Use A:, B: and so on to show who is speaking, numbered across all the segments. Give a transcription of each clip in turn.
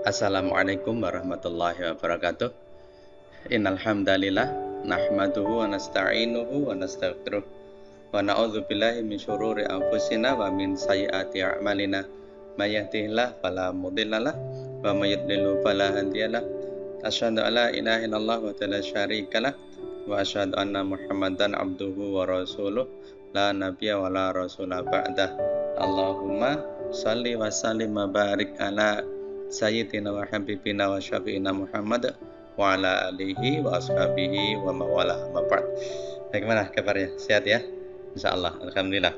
A: Assalamualaikum warahmatullahi wabarakatuh. Innal hamdalillah nahmaduhu wa nasta'inuhu wa nastaghfiruh wa na'udzu billahi min syururi anfusina wa min sayyiati a'malina. May yahdihillahu fala mudhillalah wa may yudlil fala hadiyalah. Asyhadu an la ilaha illallah wa la syarikalah wa asyhadu anna Muhammadan abduhu wa rasuluh la nabiyya wa la rasula ba'dah. Allahumma shalli wa sallim wa barik ala Sayyidina wa habibina wa syafi'ina Muhammad wa ala alihi wa ashabihi wa mawala mabad. Bagaimana kabarnya? Sehat ya? Insyaallah, alhamdulillah.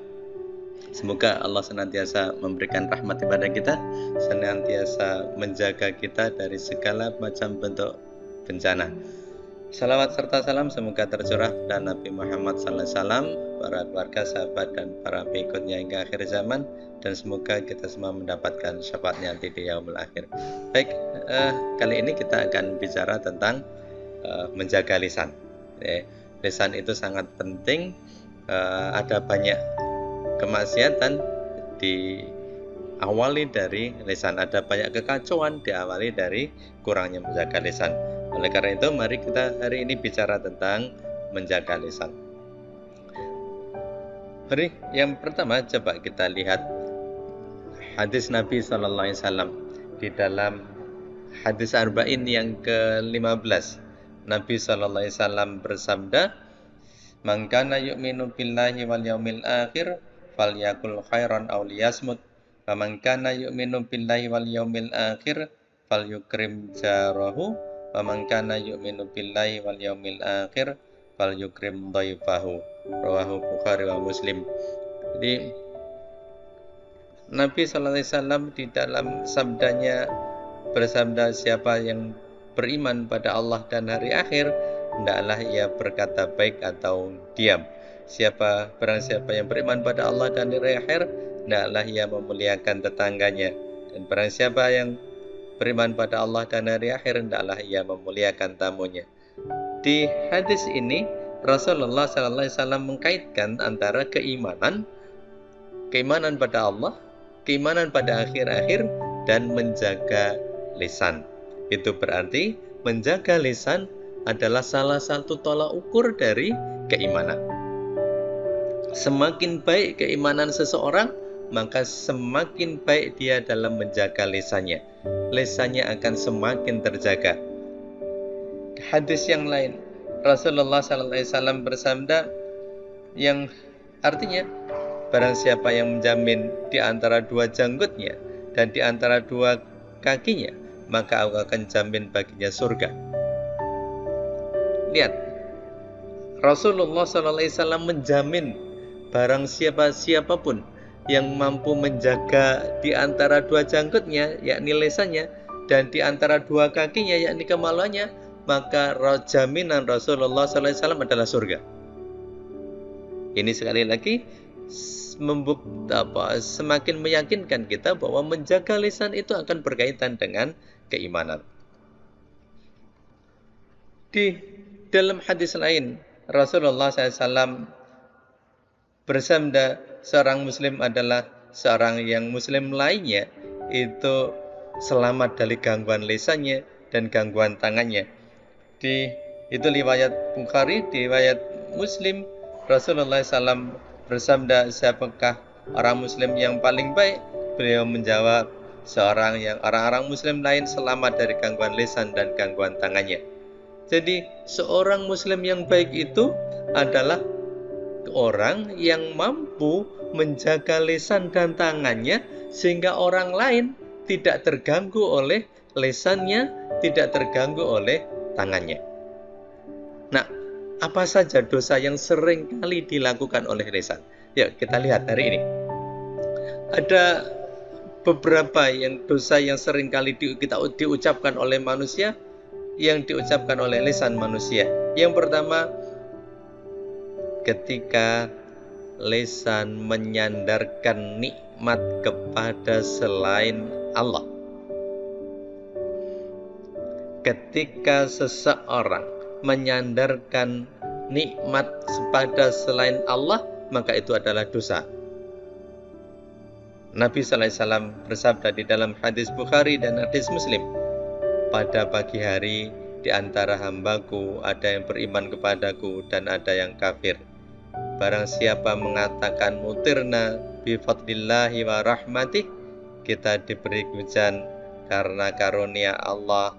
A: Semoga Allah senantiasa memberikan rahmat kepada kita, senantiasa menjaga kita dari segala macam bentuk bencana. Salawat serta salam semoga tercurah dan Nabi Muhammad SAW, para keluarga, sahabat, dan para pengikutnya hingga akhir zaman, dan semoga kita semua mendapatkan syafaatnya di yaumul akhir. Baik, kali ini kita akan bicara tentang menjaga lisan. Lisan itu sangat penting. Ada banyak kemaksiatan diawali dari lisan, ada banyak kekacauan diawali dari kurangnya menjaga lisan. Oleh karena itu, mari kita hari ini bicara tentang menjaga lisan. Mari yang pertama coba kita lihat hadis Nabi SAW di dalam hadis Arba'in yang ke-15. Nabi SAW bersabda, "Man kana yu'minu billahi wal yaumil akhir falyakul khairan aw liyasmut, wa man kana yu'minu billahi wal yaumil akhir falyukrim jarahu, wa man kana yu'minu billahi wal yaumil akhir falyukrim dhaifahu." Rawahu Bukhari wa Muslim. Jadi Nabi SAW di dalam sabdanya bersabda, siapa yang beriman pada Allah dan hari akhir, hendaklah ia berkata baik atau diam. Barang siapa yang beriman pada Allah dan hari akhir, hendaklah ia memuliakan tetangganya. Dan barang siapa yang beriman pada Allah dan hari akhir, hendaklah ia memuliakan tamunya. Di hadis ini Rasulullah SAW mengkaitkan antara keimanan pada Allah, keimanan pada akhir-akhir, dan menjaga lisan. Itu berarti menjaga lisan adalah salah satu tolak ukur dari keimanan. Semakin baik keimanan seseorang, maka semakin baik dia dalam menjaga lisannya. Lisannya akan semakin terjaga. Hadis yang lain, Rasulullah SAW bersabda yang artinya, barang siapa yang menjamin di antara dua janggutnya dan di antara dua kakinya, maka aku akan jamin baginya surga. Lihat, Rasulullah SAW menjamin barang siapapun yang mampu menjaga di antara dua janggutnya, yakni lisannya, dan di antara dua kakinya, yakni kemaluannya, maka jaminan Rasulullah SAW adalah surga. Ini sekali lagi semakin meyakinkan kita bahwa menjaga lisan itu akan berkaitan dengan keimanan. Di dalam hadis lain, Rasulullah SAW bersabda, seorang muslim adalah seorang yang muslim lainnya itu selamat dari gangguan lisannya dan gangguan tangannya. Itu riwayat Bukhari, di riwayat Muslim, Rasulullah SAW bersabda, siapakah orang muslim yang paling baik? Beliau menjawab, orang-orang muslim lain selamat dari gangguan lisan dan gangguan tangannya. Jadi seorang muslim yang baik itu adalah orang yang mampu menjaga lisan dan tangannya sehingga orang lain tidak terganggu oleh lisannya, tidak terganggu oleh tangannya. Nah, apa saja dosa yang sering kali dilakukan oleh lisan? Yuk kita lihat hari ini. Ada beberapa dosa yang sering kali diucapkan oleh manusia, yang diucapkan oleh lisan manusia. Yang pertama, ketika lisan menyandarkan nikmat kepada selain Allah. Ketika seseorang menyandarkan nikmat kepada selain Allah, maka itu adalah dosa. Nabi SAW bersabda di dalam hadis Bukhari dan hadis Muslim, pada pagi hari di antara hambaku ada yang beriman kepadaku dan ada yang kafir. Barang siapa mengatakan mutirna bifadlillahi wa rahmatih, kita diberi hujan karena karunia Allah,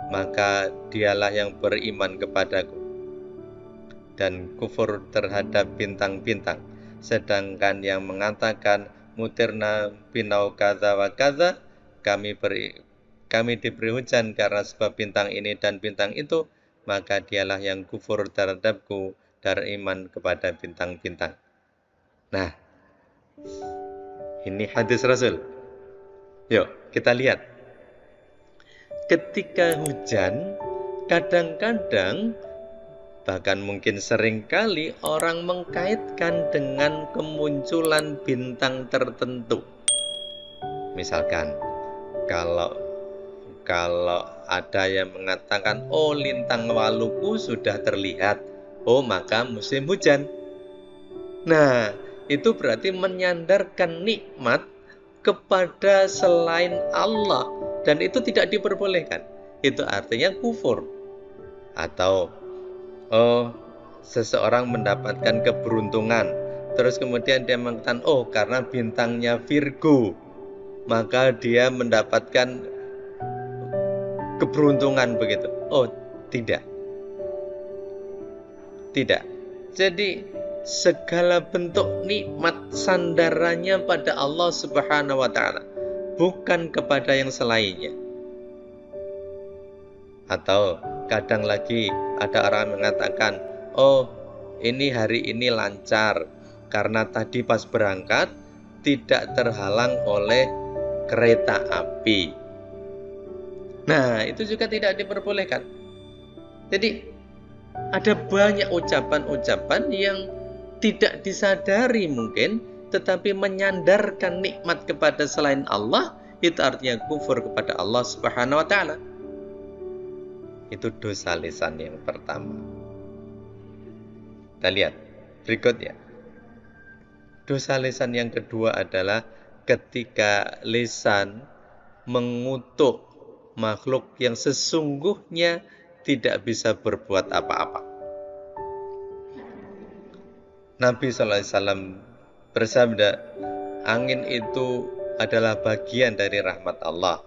A: maka dialah yang beriman kepadaku dan kufur terhadap bintang-bintang. Sedangkan yang mengatakan mutirna binau kadza wa kadza, kami diberi hujan karena sebab bintang ini dan bintang itu, maka dialah yang kufur terhadapku dan iman kepada bintang-bintang. Nah, ini hadis Rasul. Yuk, kita lihat. Ketika hujan, kadang-kadang bahkan mungkin seringkali orang mengkaitkan dengan kemunculan bintang tertentu. Misalkan, kalau ada yang mengatakan, oh lintang Waluku sudah terlihat, oh maka musim hujan. Nah, itu berarti menyandarkan nikmat kepada selain Allah, dan itu tidak diperbolehkan. Itu artinya kufur. Atau seseorang mendapatkan keberuntungan, terus kemudian dia mengatakan, oh karena bintangnya Virgo, maka dia mendapatkan keberuntungan begitu. Oh, tidak. Jadi segala bentuk nikmat sandarannya pada Allah Subhanahu wa ta'ala, bukan kepada yang selainnya. Atau kadang lagi ada orang mengatakan, oh ini hari ini lancar karena tadi pas berangkat tidak terhalang oleh kereta api. Nah, itu juga tidak diperbolehkan. Jadi ada banyak ucapan-ucapan yang tidak disadari mungkin, tetapi menyandarkan nikmat kepada selain Allah, itu artinya kufur kepada Allah Subhanahu wa ta'ala. Itu dosa lisan yang pertama. Kita lihat berikutnya. Dosa lisan yang kedua adalah ketika lisan mengutuk makhluk yang sesungguhnya tidak bisa berbuat apa-apa. Nabi SAW bersabda, angin itu adalah bagian dari rahmat Allah.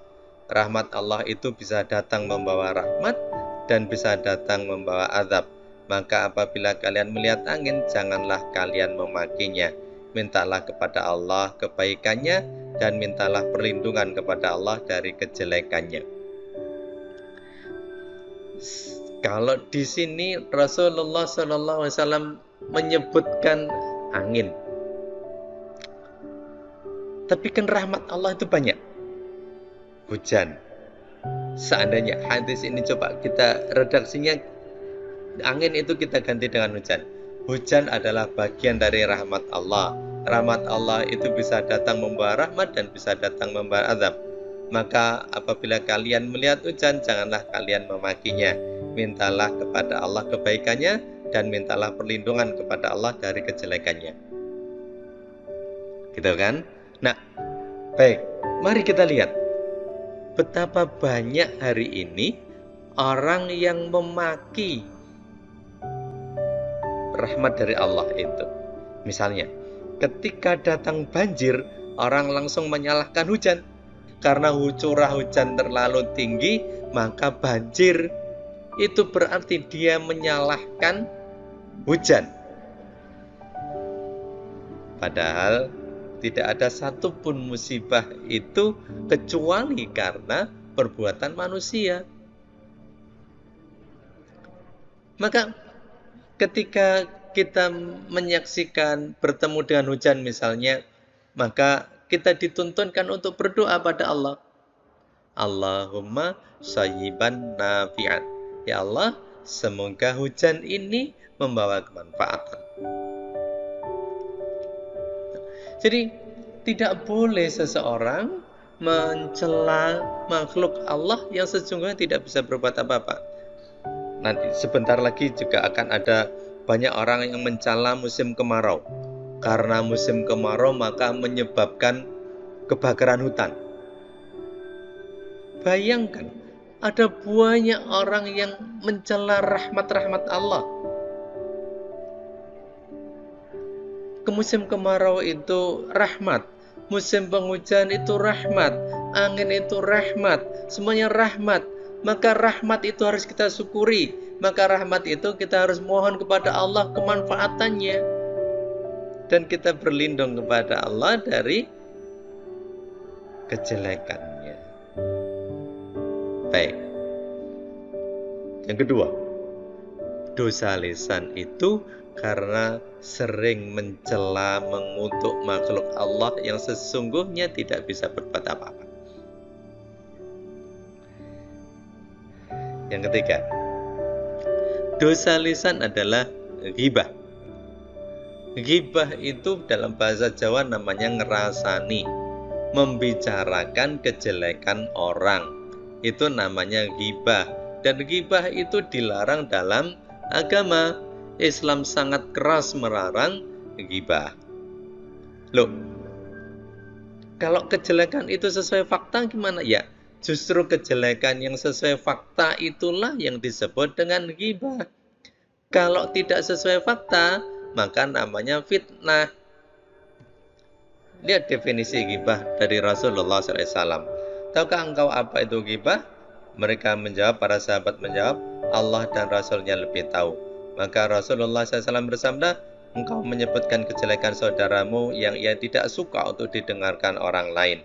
A: Rahmat Allah itu bisa datang membawa rahmat dan bisa datang membawa azab. Maka apabila kalian melihat angin, janganlah kalian memakinya. Mintalah kepada Allah kebaikannya dan mintalah perlindungan kepada Allah dari kejelekannya. Kalau di sini Rasulullah SAW menyebutkan angin, tapi kan rahmat Allah itu banyak. Hujan. Seandainya hadis ini coba kita redaksinya, angin itu kita ganti dengan hujan. Hujan adalah bagian dari rahmat Allah. Rahmat Allah itu bisa datang membawa rahmat dan bisa datang membawa azab. Maka apabila kalian melihat hujan, janganlah kalian memakinya. Mintalah kepada Allah kebaikannya dan mintalah perlindungan kepada Allah dari kejelekannya. Gitu kan? Nah, baik, mari kita lihat betapa banyak hari ini orang yang memaki rahmat dari Allah itu. Misalnya, ketika datang banjir, orang langsung menyalahkan hujan. Karena curah hujan terlalu tinggi, maka banjir. Itu berarti dia menyalahkan hujan. Padahal tidak ada satupun musibah itu kecuali karena perbuatan manusia. Maka ketika kita menyaksikan bertemu dengan hujan misalnya, maka kita dituntunkan untuk berdoa pada Allah. Allahumma sayyiban nafi'an. Ya Allah, semoga hujan ini membawa kemanfaatan. Jadi tidak boleh seseorang mencela makhluk Allah yang sesungguhnya tidak bisa berbuat apa-apa. Nanti sebentar lagi juga akan ada banyak orang yang mencela musim kemarau. Karena musim kemarau maka menyebabkan kebakaran hutan. Bayangkan, ada banyak orang yang mencela rahmat-rahmat Allah. Ke musim kemarau itu rahmat, musim penghujan itu rahmat, angin itu rahmat, semuanya rahmat. Maka rahmat itu harus kita syukuri. Maka rahmat itu kita harus mohon kepada Allah kemanfaatannya. Dan kita berlindung kepada Allah dari kejelekannya. Baik. Yang kedua, dosa lisan itu karena sering mencela, mengutuk makhluk Allah yang sesungguhnya tidak bisa berbuat apa-apa. Yang ketiga, dosa lisan adalah ghibah. Ghibah itu dalam bahasa Jawa namanya ngerasani, membicarakan kejelekan orang. Itu namanya ghibah. Dan ghibah itu dilarang dalam agama. Islam sangat keras melarang ghibah. Loh, kalau kejelekan itu sesuai fakta gimana? Ya, justru kejelekan yang sesuai fakta itulah yang disebut dengan ghibah. Kalau tidak sesuai fakta, maka namanya fitnah. Lihat definisi ghibah dari Rasulullah SAW. Tahukah engkau apa itu ghibah? Mereka menjawab, para sahabat menjawab, Allah dan Rasulnya lebih tahu. Maka Rasulullah SAW bersabda, engkau menyebutkan kejelekan saudaramu yang ia tidak suka untuk didengarkan orang lain.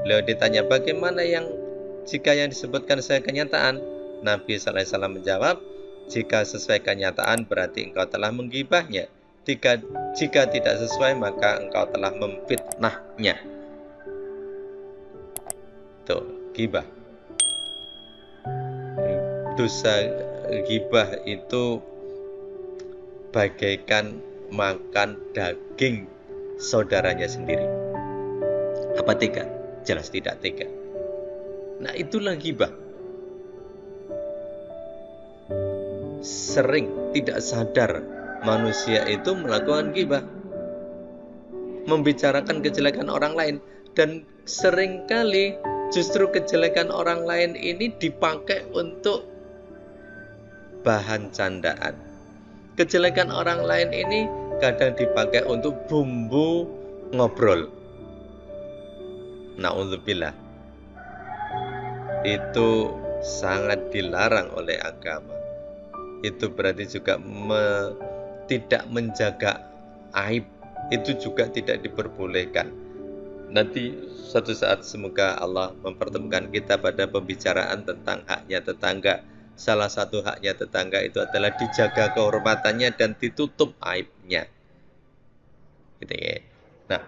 A: Beliau ditanya, bagaimana jika yang disebutkan sesuai kenyataan? Nabi SAW menjawab, jika sesuai kenyataan berarti engkau telah menggibahnya. Jika tidak sesuai maka engkau telah memfitnahnya. Tuh, ghibah. Dosa ghibah itu bagaikan makan daging saudaranya sendiri. Apa tega? Jelas tidak tega. Nah, itulah ghibah. Sering tidak sadar manusia itu melakukan ghibah, membicarakan kejelekan orang lain, dan seringkali justru kejelekan orang lain ini dipakai untuk bahan candaan. Kejelekan orang lain ini kadang dipakai untuk bumbu ngobrol. Na'udzubillah. Itu sangat dilarang oleh agama. Itu berarti juga tidak menjaga aib. Itu juga tidak diperbolehkan. Nanti suatu saat semoga Allah mempertemukan kita pada pembicaraan tentang haknya tetangga. Salah satu haknya tetangga itu adalah dijaga kehormatannya dan ditutup aibnya. Gitu ya. Nah,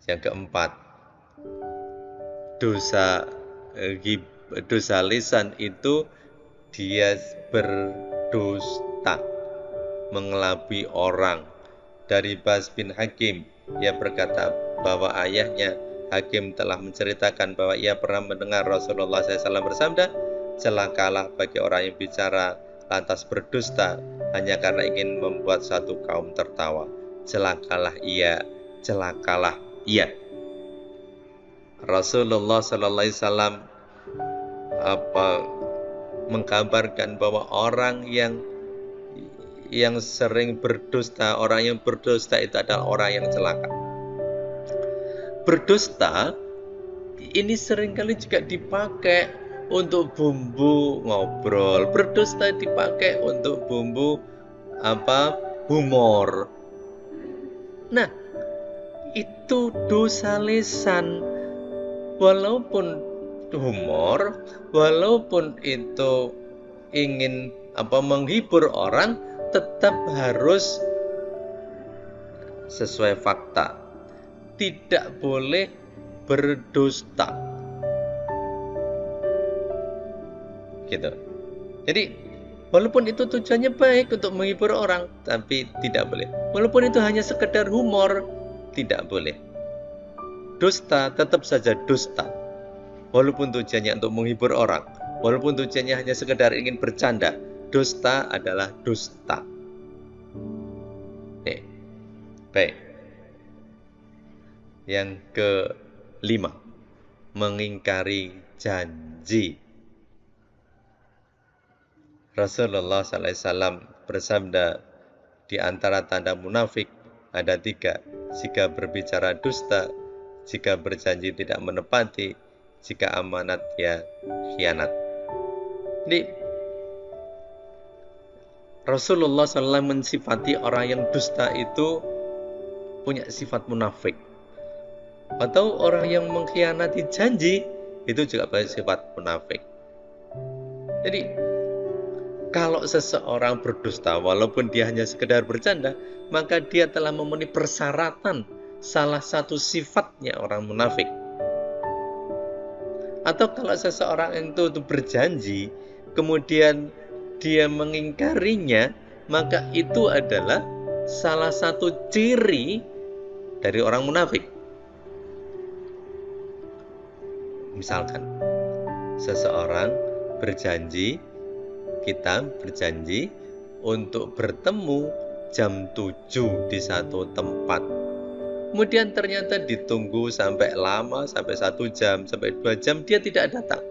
A: yang keempat, dosa lisan itu dia berdusta, mengelabui orang. Dari Bas bin Hakim, ia berkata bahwa ayahnya Hakim telah menceritakan bahwa ia pernah mendengar Rasulullah SAW bersabda, celakalah bagi orang yang bicara lantas berdusta hanya karena ingin membuat satu kaum tertawa. Celakalah ia, celakalah ia. Rasulullah SAW mengkabarkan bahwa orang yang sering berdusta, orang yang berdusta itu adalah orang yang celaka. Berdusta ini seringkali juga dipakai untuk bumbu ngobrol. Berdusta dipakai untuk bumbu humor. Nah, itu dosa lisan. Walaupun humor, walaupun itu ingin menghibur orang, tetap harus sesuai fakta. Tidak boleh berdusta. Gitu. Jadi, walaupun itu tujuannya baik untuk menghibur orang, tapi tidak boleh. Walaupun itu hanya sekedar humor, tidak boleh. Dusta tetap saja dusta. Walaupun tujuannya untuk menghibur orang, walaupun tujuannya hanya sekedar ingin bercanda, dusta adalah dusta. Baik. Yang kelima, mengingkari janji. Rasulullah SAW bersabda, di antara tanda munafik ada 3. Jika berbicara dusta, jika berjanji tidak menepati, jika amanat ya khianat. Ini Rasulullah SAW mensifati orang yang dusta itu punya sifat munafik. Atau orang yang mengkhianati janji itu juga punya sifat munafik. Jadi kalau seseorang berdusta walaupun dia hanya sekedar bercanda, maka dia telah memenuhi persyaratan salah satu sifatnya orang munafik. Atau kalau seseorang itu berjanji kemudian dia mengingkarinya, maka itu adalah salah satu ciri dari orang munafik. Misalkan seseorang berjanji, kita berjanji untuk bertemu jam 7 di satu tempat. Kemudian ternyata ditunggu sampai lama, sampai 1 jam, sampai 2 jam, dia tidak datang.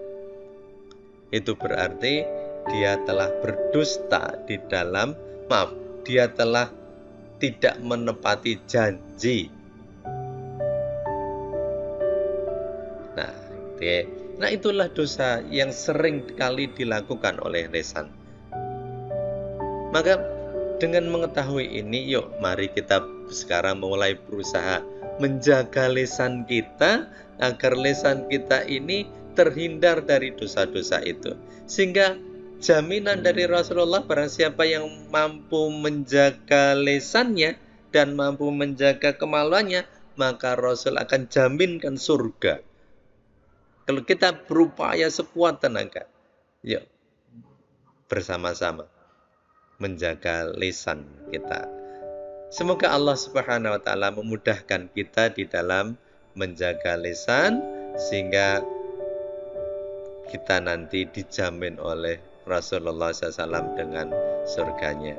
A: Itu berarti dia telah berdusta di dalam, dia telah tidak menepati janji. Nah, itulah dosa yang sering kali dilakukan oleh lisan. Maka dengan mengetahui ini, yuk mari kita sekarang mulai berusaha menjaga lisan kita agar lisan kita ini terhindar dari dosa-dosa itu. Sehingga jaminan dari Rasulullah, barang siapa yang mampu menjaga lisannya dan mampu menjaga kemaluannya, maka Rasul akan jaminkan surga. Kalau kita berupaya sekuat tenaga, yuk bersama-sama menjaga lisan kita. Semoga Allah Subhanahu wa Ta'ala memudahkan kita di dalam menjaga lisan, sehingga kita nanti dijamin oleh Rasulullah SAW dengan surganya.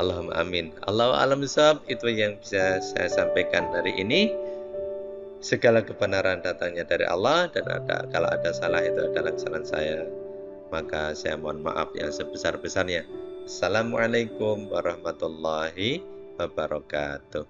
A: Allahumma amin. Allahu a'lam bishawab. Itu yang bisa saya sampaikan hari ini. Segala kebenaran datangnya dari Allah, dan kalau ada salah itu adalah kesalahan saya, maka saya mohon maaf yang sebesar-besarnya. Assalamualaikum warahmatullahi wabarakatuh.